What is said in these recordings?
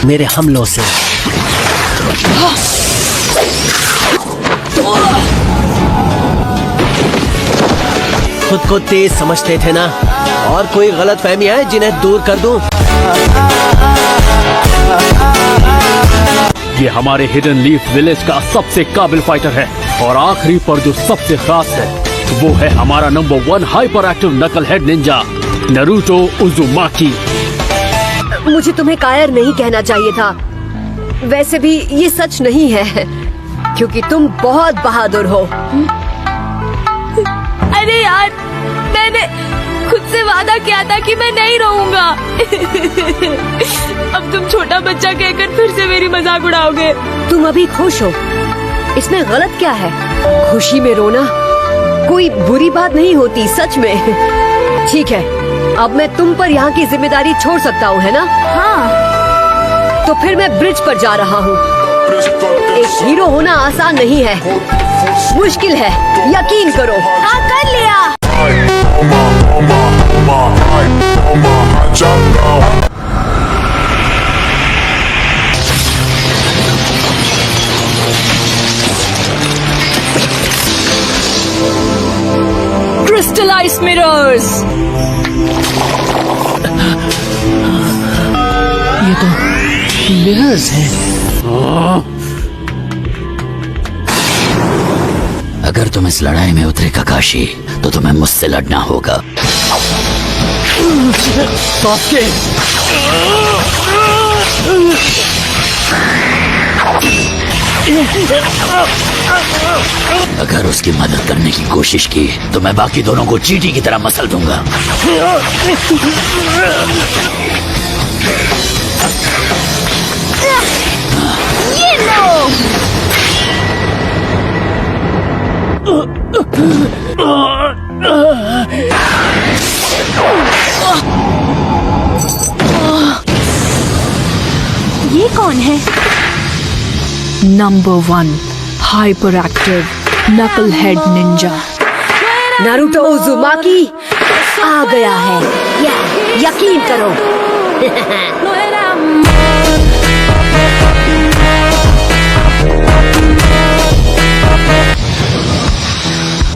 मेरे हमलों से। खुद को तेज समझते थे ना, और कोई गलत फहमी है जिन्हें दूर कर दूं। ये हमारे हिडन लीफ विलेज का सबसे काबिल फाइटर है, और आखिरी पर जो सबसे खास है वो है हमारा नंबर 1 हाइपर एक्टिव नकल हेड निंजा नारुतो उज़ुमाकी। मुझे तुम्हें कायर नहीं कहना चाहिए था। वैसे भी ये सच नहीं है, क्योंकि तुम बहुत बहादुर हो। अरे यार, मैंने खुद से वादा किया था कि मैं नहीं रहूंगा। अब तुम छोटा बच्चा कहकर फिर से मेरी मजाक उड़ाओगे। तुम अभी खुश हो, इसमें गलत क्या है? खुशी में रोना कोई बुरी बात नहीं होती, सच में। ठीक है, अब मैं तुम पर यहाँ की जिम्मेदारी छोड़ सकता हूँ, है ना? हाँ। तो फिर मैं ब्रिज पर जा रहा हूँ। एक हीरो होना आसान नहीं है, मुश्किल है, यकीन करो। हाँ, कर लिया। Crystallize mirrors. ये तो मिरर्स हैं। अगर तुम इस लड़ाई में उतरे ककाशी, तो तुम्हें मुझसे लड़ना होगा। सास्के! अगर उसकी मदद करने की कोशिश की तो मैं बाकी दोनों को चींटी की तरह मसल दूंगा। ये लो। ये कौन है? नंबर 1 हाइपर एक्टिव नकल हेड निंजा नारुतो उज़ुमाकी आ गया है, यकीन करो।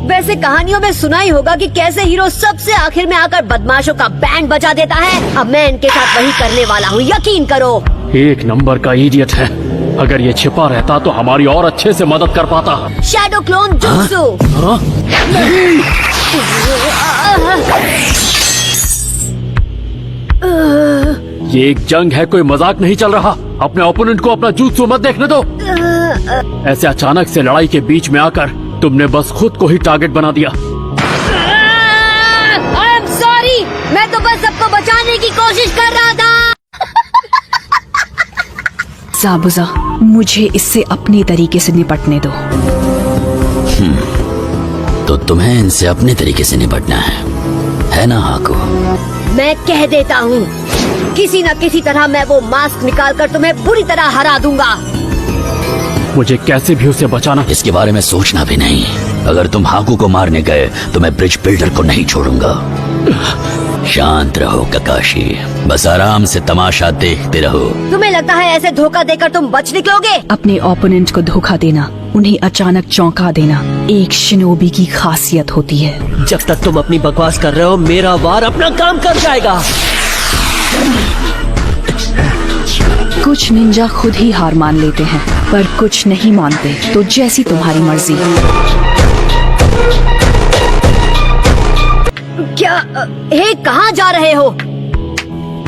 वैसे कहानियों में सुना ही होगा कि कैसे हीरो सबसे आखिर में आकर बदमाशों का बैंड बजा देता है। अब मैं इनके साथ वही करने वाला हूँ, यकीन करो। एक नंबर का इडियट है। अगर ये छिपा रहता तो हमारी और अच्छे से मदद कर पाता। Shadow clone jutsu. ये एक जंग है, कोई मजाक नहीं चल रहा। अपने ओपोनेंट को अपना जूत्सु मत देखने दो। ऐसे अचानक से लड़ाई के बीच में आकर तुमने बस खुद को ही टारगेट बना दिया। आई एम सॉरी, मैं तो बस सबको बचाने की कोशिश कर रहा था। ज़ाबुज़ा, मुझे इससे अपने तरीके से निपटने दो। तो तुम्हें इनसे अपने तरीके से निपटना है ना हाको? मैं कह देता हूँ, किसी न किसी तरह मैं वो मास्क निकालकर तुम्हें बुरी तरह हरा दूंगा। मुझे कैसे भी उसे बचाना। इसके बारे में सोचना भी नहीं। अगर तुम हाकू को मारने गए तो मैं ब्रिज बिल्डर को नहीं छोड़ूंगा। शांत रहो ककाशी, बस आराम से तमाशा देखते रहो। तुम्हें लगता है ऐसे धोखा देकर तुम बच निकलोगे? अपने ओपोनेंट को धोखा देना, उन्हें अचानक चौंका देना एक शिनोबी की खासियत होती है। जब तक तुम अपनी बकवास कर रहे हो, मेरा वार अपना काम कर जाएगा। कुछ निंजा खुद ही हार मान लेते हैं, पर कुछ नहीं मानते। तो जैसी तुम्हारी मर्जी। क्या? हे, कहाँ जा रहे हो?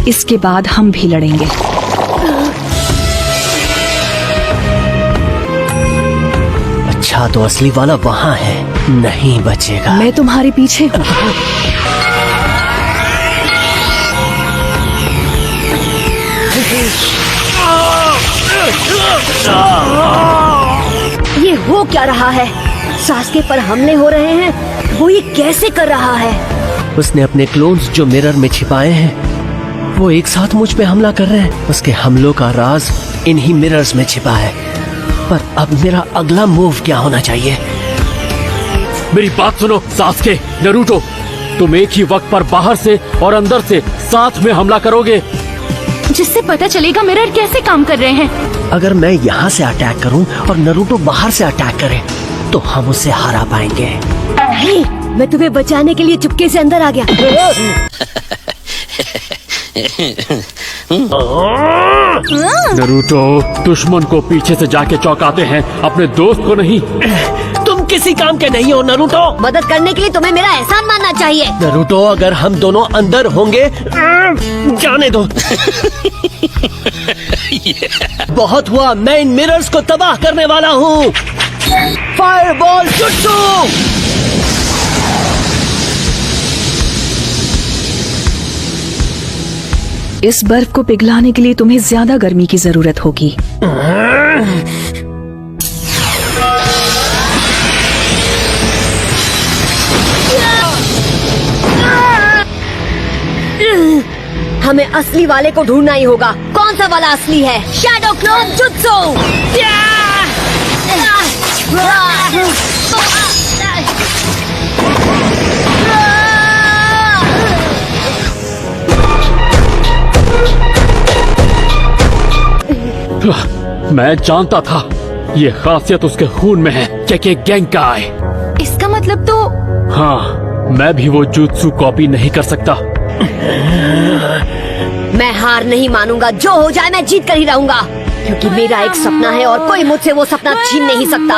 इसके बाद हम भी लड़ेंगे। अच्छा, तो असली वाला वहाँ है, नहीं बचेगा। मैं तुम्हारे पीछे हूँ। ये हो क्या रहा है? सास्के पर हमले हो रहे हैं। वो ये कैसे कर रहा है? उसने अपने क्लोन्स जो मिरर में छिपाए हैं, वो एक साथ मुझ पे हमला कर रहे हैं। उसके हमलों का राज इन्हीं मिरर्स में छिपा है। पर अब मेरा अगला मूव क्या होना चाहिए? मेरी बात सुनो सास्के, नारुतो, तुम एक ही वक्त पर बाहर से और अंदर से साथ में हमला करोगे। जिससे पता चलेगा मिरर कैसे काम कर रहे हैं। अगर मैं यहाँ से अटैक करूँ और नरूटो बाहर से अटैक करे तो हम उसे हरा पाएंगे। हे, मैं तुम्हें बचाने के लिए चुपके से अंदर आ गया। नरूटो, दुश्मन को पीछे से जाके चौंकाते हैं, अपने दोस्त को नहीं। तुम किसी काम के नहीं हो नरूटो। मदद करने के लिए तुम्हें मेरा एहसान मानना चाहिए। नरूटो, अगर हम दोनों अंदर होंगे, जाने दो। बहुत हुआ, मैं इन मिरर्स को तबाह करने वाला हूँ। फायरबॉल जुट्सु। इस बर्फ को पिघलाने के लिए तुम्हें ज्यादा गर्मी की जरूरत होगी। हमें असली वाले को ढूंढना ही होगा। कौन सा वाला असली है? Shadow clone jutsu. मैं जानता था ये खासियत उसके खून में है। केके गेंकाई। इसका मतलब तो हाँ, मैं भी वो जुत्सु कॉपी नहीं कर सकता। मैं हार नहीं मानूंगा। जो हो जाए मैं जीत कर ही रहूंगा, क्योंकि मेरा एक सपना है और कोई मुझसे वो सपना छीन नहीं सकता।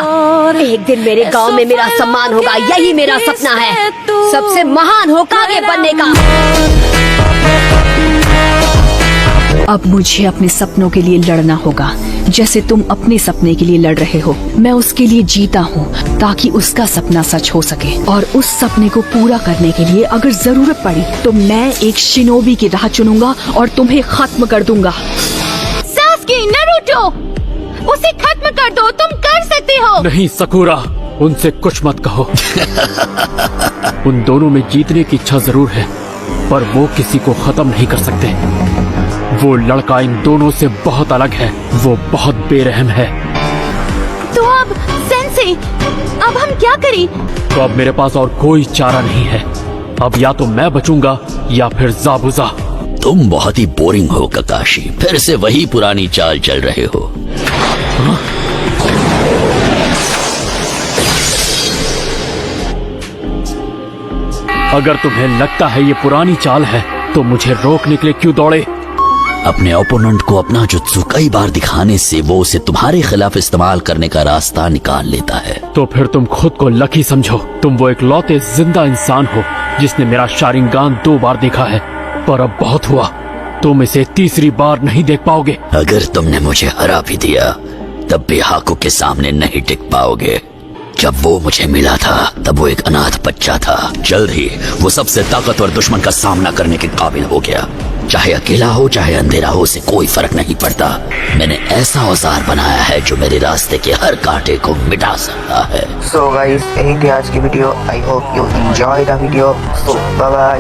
एक दिन मेरे गांव में मेरा सम्मान होगा। यही मेरा सपना है, सबसे महान होकागे बनने का। अब मुझे अपने सपनों के लिए लड़ना होगा, जैसे तुम अपने सपने के लिए लड़ रहे हो। मैं उसके लिए जीता हूँ ताकि उसका सपना सच हो सके, और उस सपने को पूरा करने के लिए अगर जरूरत पड़ी तो मैं एक शिनोबी की राह चुनूंगा और तुम्हें खत्म कर दूंगा। सास्की, नरूटो, उसे खत्म कर दो। तुम कर सकते हो। नहीं सकुरा, उनसे कुछ मत कहो। उन दोनों में जीतने की इच्छा जरूर है, पर वो किसी को खत्म नहीं कर सकते। वो लड़का इन दोनों से बहुत अलग है। वो बहुत बेरहम है। तो अब सेंसे, अब हम क्या करें? तो अब मेरे पास और कोई चारा नहीं है। अब या तो मैं बचूंगा या फिर ज़ाबुज़ा। तुम बहुत ही बोरिंग हो ककाशी, फिर से वही पुरानी चाल चल रहे हो। अगर तुम्हें लगता है ये पुरानी चाल है तो मुझे रोकने के लिए क्यों दौड़े? अपने ओपोनेंट को अपना जुत्सु कई बार दिखाने से वो उसे तुम्हारे खिलाफ इस्तेमाल करने का रास्ता निकाल लेता है। तो फिर तुम खुद को लकी समझो। तुम वो इकलौते जिंदा इंसान हो जिसने मेरा शारिंगान 2 बार देखा है, पर अब बहुत हुआ। तुम इसे तीसरी बार नहीं देख पाओगे। अगर तुमने मुझे हरा भी दिया तब भी हाकू के सामने नहीं टिक पाओगे। जब वो मुझे मिला था तब वो एक अनाथ बच्चा था। जल्द ही वो सबसे ताकतवर दुश्मन का सामना करने के काबिल हो गया। चाहे अकेला हो चाहे अंधेरा हो, उसे कोई फर्क नहीं पड़ता। मैंने ऐसा औजार बनाया है जो मेरे रास्ते के हर कांटे को मिटा सकता है। सो गाइस, यही थी आज की video. I hope you enjoy the video. So bye bye.